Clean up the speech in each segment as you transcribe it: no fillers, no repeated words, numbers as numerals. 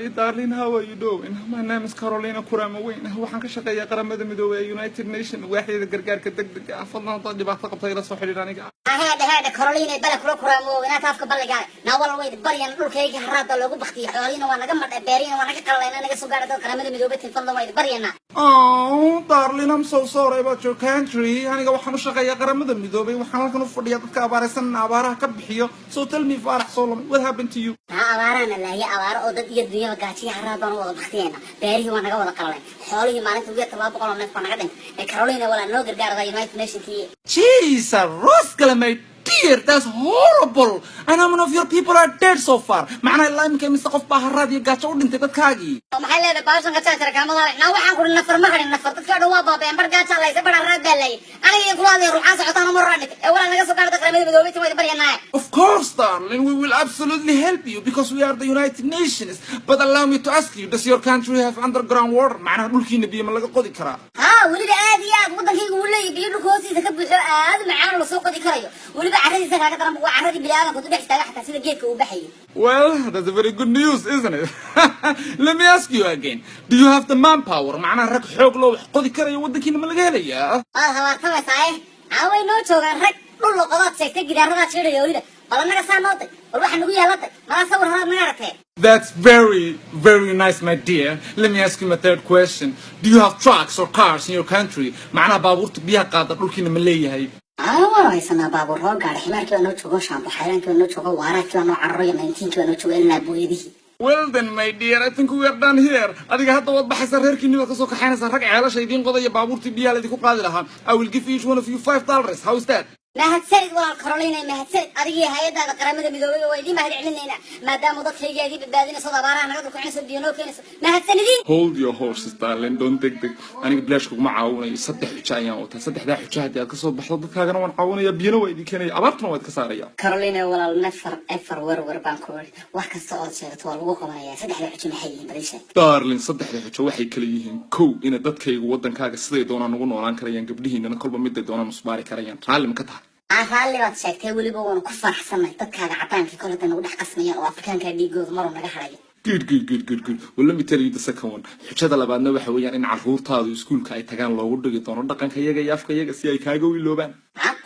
Hi, darling, how are you doing? My name is Carolina Kuramaweyn. waxaan ka shaqeeyaa qaramada midoobay ee United Nations waaxda gargaarka degdega ah. fadlan haddaad dhibaato qabto ila soo xiriir aniga. هذا Carolina bala kula Kuramaweyn inaad afka balliga na wala way baryan dhulkayga harada loogu baqtiyo xoolina waa naga madhay beerina waa naga qalayna naga soo gaadhay qaramada midoobay fadlan way baryana. Oh, darling, I'm so sorry about your country. aniga waxaan u shaqeeyaa qaramada midoobay waxaan halkan u fadhiyaa dadka abaaraysan abaaraha ka bixiyo. So tell me Farax Solomon, what happened to you? abaarana la ya abaar oo dad iyo dunyada gaajiya harada wada baqtiyana beerihi waa naga wada qalay xoolihi maalinta ugu 200 neef baa naga dhintay Carolina wala noo gargaarada United Nations kii. Jesus, Roscala, my dear, that's horrible. And how many of your people are dead so far? معنى الله يمكن مستقف بحرات يقاش أقول أنت تكاجي. maxay leedahay baashan ka taagtay kaamada na waxaan ku nafar ma harin nafar dadka dhow waa baabeen bargaaj la isba raad galay aniga kulaadii ruuxan socotaan ma raadnay wala naga soo gaartay qaramada midoobay way baryanaa. Of course, darling, we will absolutely help you because we are the United Nations. But allow me to ask you, does your country have underground water? معنى dhulkiina biyo ma laga qodi karaa? waliba aad iyo aad wadankaygu uu leeyahay biyo dhulkoosiisa ka buuxo aad macaan la soo qodi karayo waliba caradiisa kaaga daran waa caradii bilaadan ku dhex taagan xataa sida geedka uu baxay. Well, that's a very good news, isn't it? Let me ask you again. Do you have the manpower? معنى rag xoog loo wax qodi karayo wadankiina ma laga helayaa? hawaartamaysaa away noo joogaan rag dhul loo qodaad sheegtay gidaarada sheegay waliba bal naga saanootay bal waxa nagu yeelatay ma sawir hada naga aragtay. That's very, very nice, my dear. Let me ask you my third question. Do you have trucks or cars in your country? معنى baabuurta biyaha qaada dhulkiina ma leeyahay? haysanaa baabuur hoo gaadhay ximaarkii waa noo joogo shaambo xayraankii waa noo joogo waaraadkii waa noo cararayo 19kii waa noo joogo ilaa booyadihii. Well then, my dear, I think we are done here. adiga hadda waad baxaysaa reerkiina waad ka soo kaxaynaysaa rag ceelasha idiin qodaya baabuurtii biyaha laydinku qaadi lahaa. I will give each one of you $5. How is that? mahadsanid waa Carolina mahadsanid adigii hay'adda qaramada midoobay oo idin mahad celinayna maadaama dadkaygaadii badbaadinayso abaaraha naga dhulkiinayso biyo keenayso mahadsanidin. Hold your horses, darling, don't take the aniga bilaash kuma caawinayo saddex xujo ayaan wataa saddexda xujo haddii aad ka soo baxdo dadkaagana waan caawinaya biyana waa idin keenaya abaartuna waa idin ka saaraya. Carolina walaal nafar war baan ku wari wax kasta oo sheegto waa lagu qabanaya saddexda xujo maxay yihiin bariisha. Darling, saddexda xujo waxay kala yihiin kow in dadkaygu wadankaaga siday doonaan ugu noolaan karayaan gabdhihiina kolba mid ay doonaan usbaari karayaan raalli ma ka tahay. raalli baad sheegtay waliba waan ku faraxsanahay dadkaaga cadaankii kolada nagu dhex qasmayaan oo afrikaanka dhiigooda mar naga harayo. Good. Well, let me tell you the second one. xujada labaadna waxa weeyaan in carruurtaadu iskuulka ay tagaan loogu dhigi doono dhaqanka iyaga iyo afkayga si ay kaaga wiiloobaan.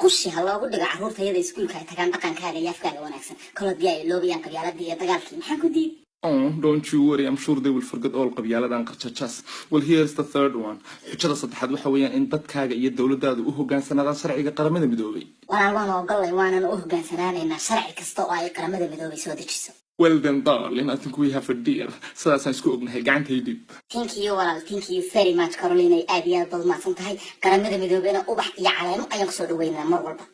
qushi ha loogu dhigo carruurtayada iskuulka ay tagaan dhaqankaaga iyo afkaaga wanaagsan kolada ay loobayaan qabyaaladii iyo dagaalkii maxaan ku diiday. Oh, don't you worry. I'm sure they will forget all qabyaaladan qarchachas. Well, here's the third one. xujada saddexaad waxa weeyaan in dadkaaga iyo dawladdaadu u hogaansanaadaan sharciga qaramada midoobay. waan ogolay waanan u hogaansanaanaynaa sharci kasta oo ay qaramada midoobay soo dejiso. Well then, darling, I think we have a deal. Sidaasaan isku ognahay gacantaydib. Thank you very much, Carolina. aad iyo aad baad mahadsan tahay qaramada midoobayna ubax iyo caleemo ayaan kusoo dhaweynaa mar walba.